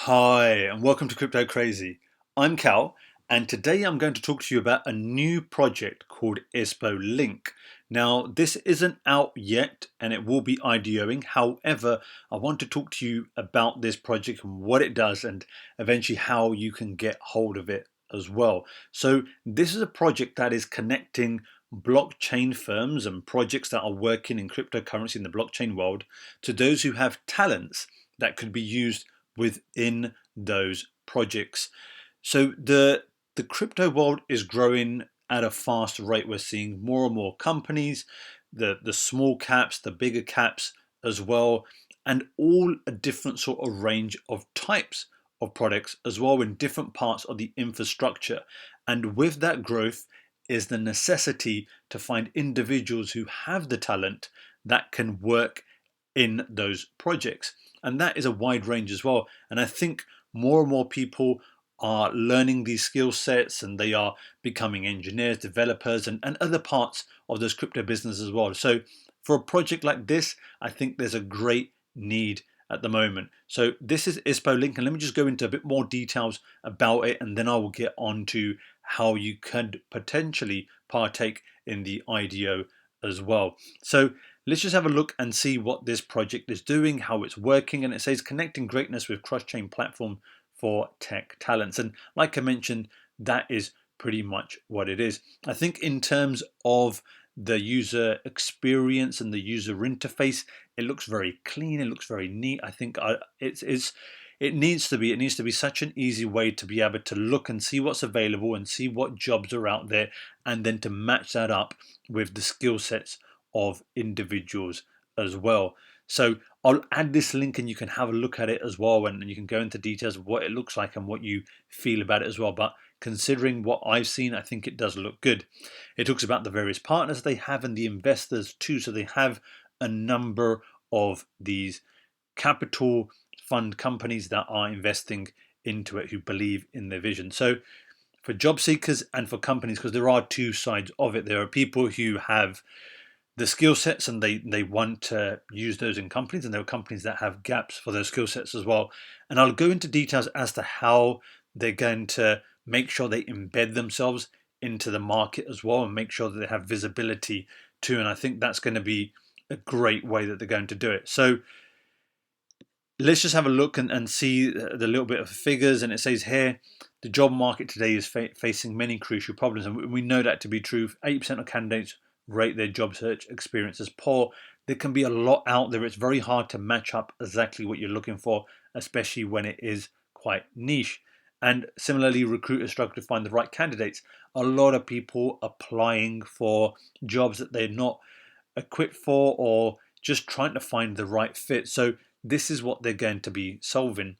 Hi, and welcome to Crypto Crazy. I'm Cal, and today I'm going to talk to you about a new project called Ispolink. Now, this isn't out yet, and it will be IDOing. However, I want to talk to you about this project and what it does, and eventually how you can get hold of it as well. So, this is a project that is connecting blockchain firms and projects that are working in cryptocurrency in the blockchain world to those who have talents that could be used within those projects. So the crypto world is growing at a fast rate. We're seeing more and more companies, the small caps, the bigger caps as well, and all a different sort of range of types of products as well in different parts of the infrastructure. And with that growth is the necessity to find individuals who have the talent that can work in those projects. And that is a wide range as well. And I think more and more people are learning these skill sets and they are becoming engineers, developers, and other parts of those crypto business as well. So for a project like this, I think there's a great need at the moment. So this is Ispolink, and let me just go into a bit more details about it, and then I will get on to how you could potentially partake in the IDO as well. So let's just have a look and see what this project is doing, how it's working. And it says connecting greatness with cross-chain platform for tech talents. And like I mentioned, that is pretty much what it is. I think in terms of the user experience and the user interface, it looks very clean. It looks very neat. I think it needs to be such an easy way to be able to look and see what's available and see what jobs are out there, and then to match that up with the skill sets of individuals as well. So I'll add this link and you can have a look at it as well, and you can go into details of what it looks like and what you feel about it as well. But considering what I've seen, I think it does look good. It talks about the various partners they have and the investors too. So they have a number of these capital fund companies that are investing into it, who believe in their vision. So for job seekers and for companies, because there are two sides of it. There are people who have the skill sets and they want to use those in companies, and there are companies that have gaps for those skill sets as well. And I'll go into details as to how they're going to make sure they embed themselves into the market as well, and make sure that they have visibility too. And I think that's going to be a great way that they're going to do it. So let's just have a look and see the little bit of figures. And it says here, the job market today is facing many crucial problems, and we know that to be true. 80% of candidates rate their job search experience as poor. There can be a lot out there. It's very hard to match up exactly what you're looking for, especially when it is quite niche. And similarly, recruiters struggle to find the right candidates. A lot of people applying for jobs that they're not equipped for, or just trying to find the right fit. So this is what they're going to be solving,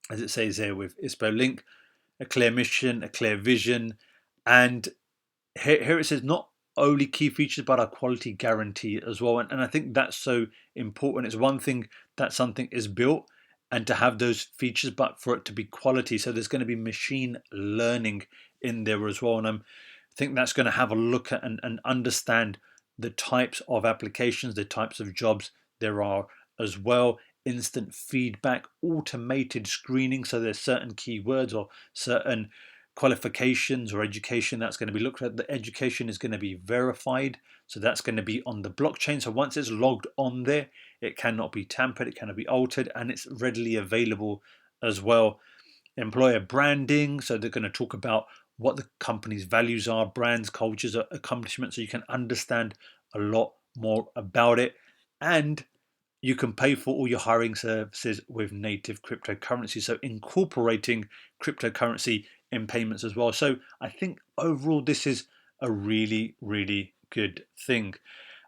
as it says here with Ispolink: a clear mission, a clear vision, and here it says not only key features but a quality guarantee as well. And I think that's so important. It's one thing that something is built and to have those features, but for it to be quality. So there's going to be machine learning in there as well. And I think that's going to have a look at and understand the types of applications, the types of jobs there are as well. Instant feedback, automated screening. So there's certain keywords or certain qualifications or education that's going to be looked at. The education is going to be verified, so that's going to be on the blockchain. So once it's logged on there, it cannot be tampered, it cannot be altered, and it's readily available as well. Employer branding, so they're going to talk about what the company's values are, brands, cultures, accomplishments, so you can understand a lot more about it. And you can pay for all your hiring services with native cryptocurrency, so incorporating cryptocurrency in payments as well. So I think overall this is a really, really good thing.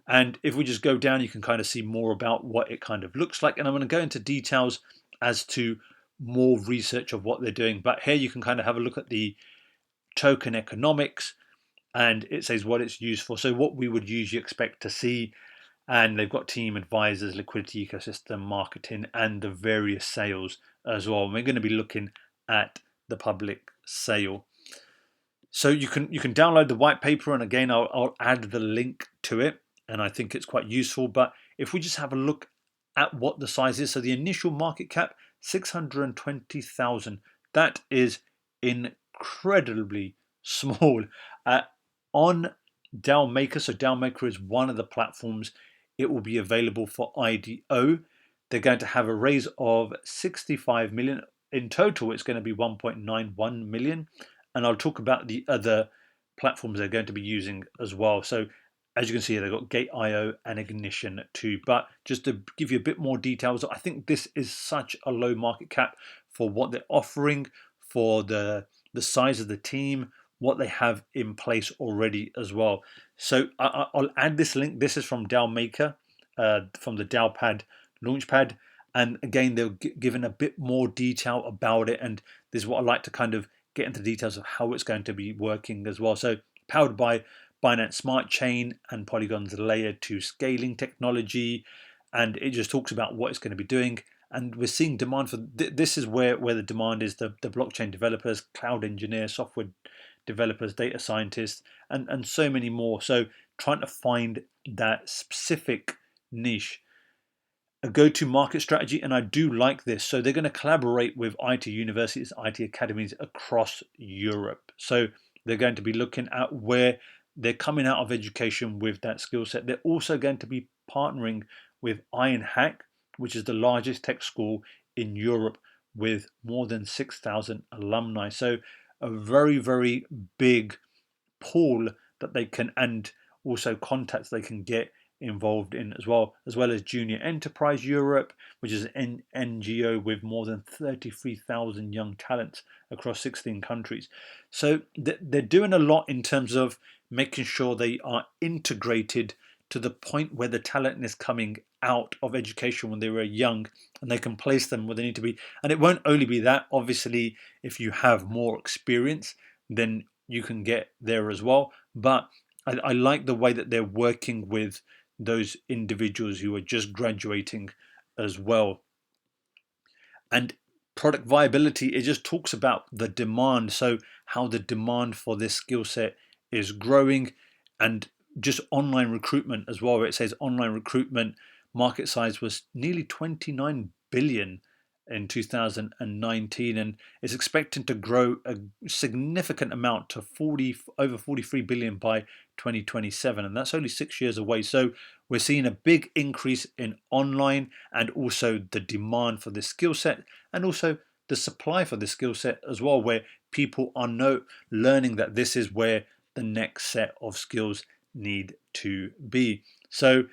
And if we just go down, you can kind of see more about what it kind of looks like. And I'm going to go into details as to more research of what they're doing. But here you can kind of have a look at the token economics, and it says what it's used for. So what we would usually expect to see. And they've got team advisors, liquidity ecosystem, marketing, and the various sales as well. And we're going to be looking at the public sale. So you can download the white paper, and again I'll add the link to it, and I think it's quite useful. But if we just have a look at what the size is. So the initial market cap, 620,000. That is incredibly small. On Dao Maker, so Dao Maker is one of the platforms. It will be available for IDO. They're going to have a raise of 65 million. In total, it's going to be 1.91 million. And I'll talk about the other platforms they're going to be using as well. So as you can see, they've got Gate.io and Ignition too. But just to give you a bit more details, I think this is such a low market cap for what they're offering, for the size of the team, what they have in place already as well. So I'll add this link. This is from Dao Maker, from the DAOpad Launchpad. And again, they're given a bit more detail about it. And this is what I like to kind of get into the details of how it's going to be working as well. So powered by Binance Smart Chain and Polygon's layer 2 scaling technology. And it just talks about what it's going to be doing. And we're seeing demand for this is where the demand is, the blockchain developers, cloud engineers, software developers, data scientists, and so many more. So trying to find that specific niche, a go-to market strategy. And I do like this. So they're going to collaborate with IT universities, IT academies across Europe. So they're going to be looking at where they're coming out of education with that skill set. They're also going to be partnering with Iron Hack, which is the largest tech school in Europe with more than 6,000 alumni. So a very, very big pool that they can, and also contacts they can get involved in as well as Junior Enterprise Europe, which is an NGO with more than 33,000 young talents across 16 countries. So they're doing a lot in terms of making sure they are integrated to the point where the talent is coming out of education when they were young, and they can place them where they need to be. And it won't only be that. Obviously, if you have more experience, then you can get there as well. But I like the way that they're working with those individuals who are just graduating as well. And product viability, it just talks about the demand. So how the demand for this skill set is growing, and just online recruitment as well, where it says online recruitment market size was nearly 29 billion in 2019, and it's expecting to grow a significant amount to over 43 billion by 2027, and that's only 6 years away. So we're seeing a big increase in online, and also the demand for this skill set, and also the supply for this skill set as well, where people are learning that this is where the next set of skills need to be. So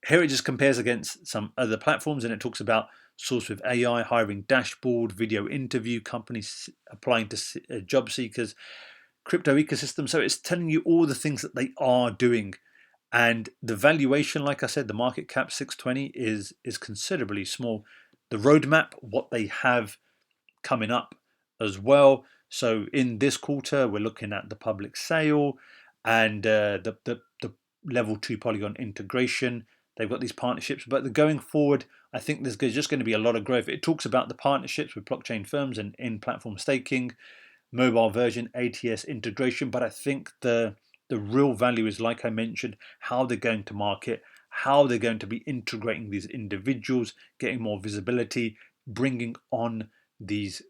here it just compares against some other platforms, and it talks about source with AI, hiring dashboard, video interview, companies applying to job seekers, crypto ecosystem. So it's telling you all the things that they are doing. And the valuation, like I said, the market cap 620 is considerably small. The roadmap, what they have coming up as well. So in this quarter, we're looking at the public sale and the level 2 Polygon integration. They've got these partnerships, but going forward, I think there's just going to be a lot of growth. It talks about the partnerships with blockchain firms and in-platform staking, mobile version, ATS integration. But I think the real value is, like I mentioned, how they're going to market, how they're going to be integrating these individuals, getting more visibility, bringing on these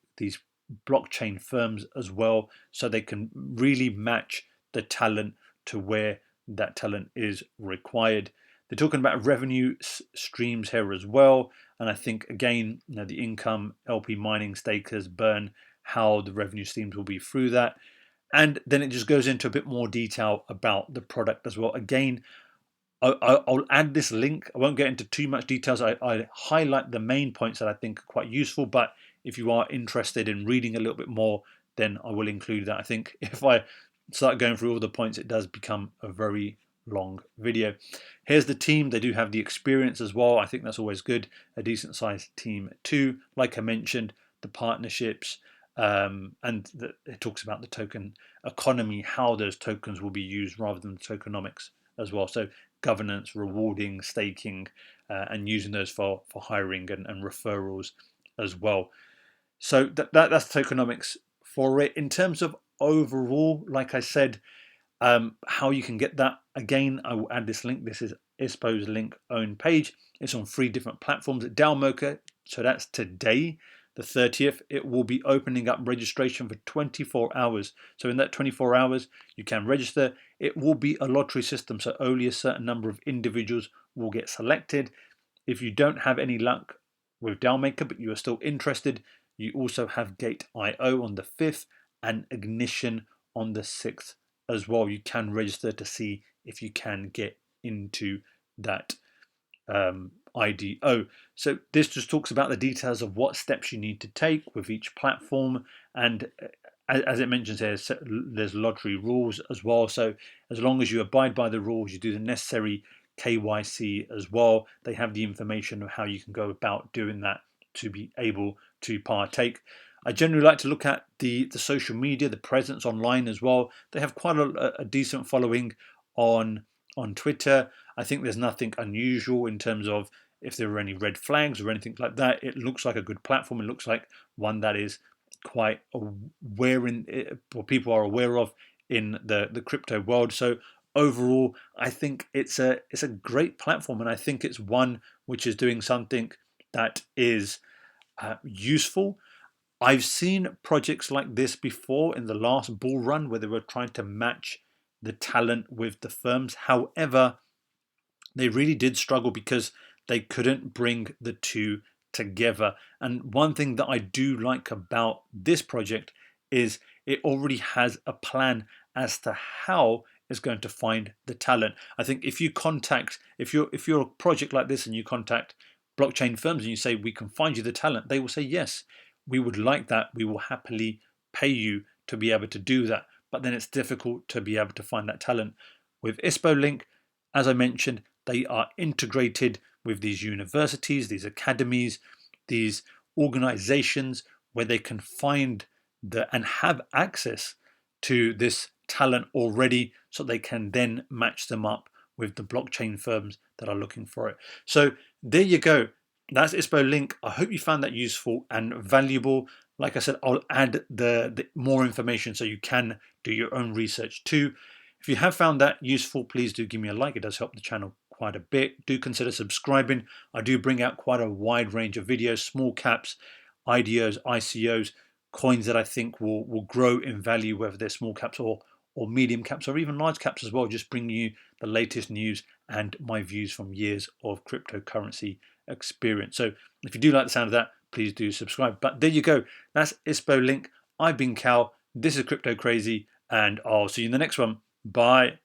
blockchain firms as well, so they can really match the talent to where that talent is required. They're talking about revenue streams here as well, and I think again, the income, LP mining, stakers, burn, how the revenue streams will be through that. And then it just goes into a bit more detail about the product as well. Again, I'll add this link. I won't get into too much details. I highlight the main points that I think are quite useful, but if you are interested in reading a little bit more, then I will include that. I think if I start going through all the points, it does become a very long video. Here's the team. They do have the experience as well. I think that's always good. A decent sized team too. Like I mentioned, the partnerships, and it talks about the token economy, how those tokens will be used rather than the tokenomics as well. So governance, rewarding, staking, and using those for hiring and referrals as well. So that's tokenomics for it. In terms of overall, like I said, how you can get that, again, I will add this link. This is Ispolink own page. It's on 3 different platforms. Dao Maker, so that's today, the 30th. It will be opening up registration for 24 hours. So in that 24 hours, you can register. It will be a lottery system, so only a certain number of individuals will get selected. If you don't have any luck with Dao Maker, but you are still interested, you also have Gate.io on the 5th and Ignition on the 6th as well. You can register to see if you can get into that IDO. So this just talks about the details of what steps you need to take with each platform, and as it mentions here, there's lottery rules as well. So as long as you abide by the rules, you do the necessary KYC as well, they have the information of how you can go about doing that to be able to partake. I generally like to look at the social media, the presence online as well. They have quite a decent following on Twitter. I think there's nothing unusual in terms of if there are any red flags or anything like that. It looks like a good platform. It looks like one that is quite aware or people are aware of in the crypto world. So overall, I think it's a great platform, and I think it's one which is doing something that is useful. I've seen projects like this before in the last bull run where they were trying to match the talent with the firms. However, they really did struggle because they couldn't bring the two together. And one thing that I do like about this project is it already has a plan as to how it's going to find the talent. I think if you're a project like this and you contact blockchain firms and you say we can find you the talent, they will say yes, we would like that. We will happily pay you to be able to do that. But then it's difficult to be able to find that talent. With Ispolink, as I mentioned, they are integrated with these universities, these academies, these organizations where they can find and have access to this talent already, so they can then match them up with the blockchain firms that are looking for it. So there you go. That's Ispolink. I hope you found that useful and valuable. Like I said, I'll add the more information so you can do your own research too. If you have found that useful, please do give me a like. It does help the channel quite a bit. Do consider subscribing. I do bring out quite a wide range of videos, small caps, IDOs, ICOs, coins that I think will grow in value, whether they're small caps or medium caps or even large caps as well. Just bring you the latest news and my views from years of cryptocurrency experience. So if you do like the sound of that, please do subscribe. But there you go. That's Ispolink. I've been Cal. This is Crypto Crazy, and I'll see you in the next one. Bye.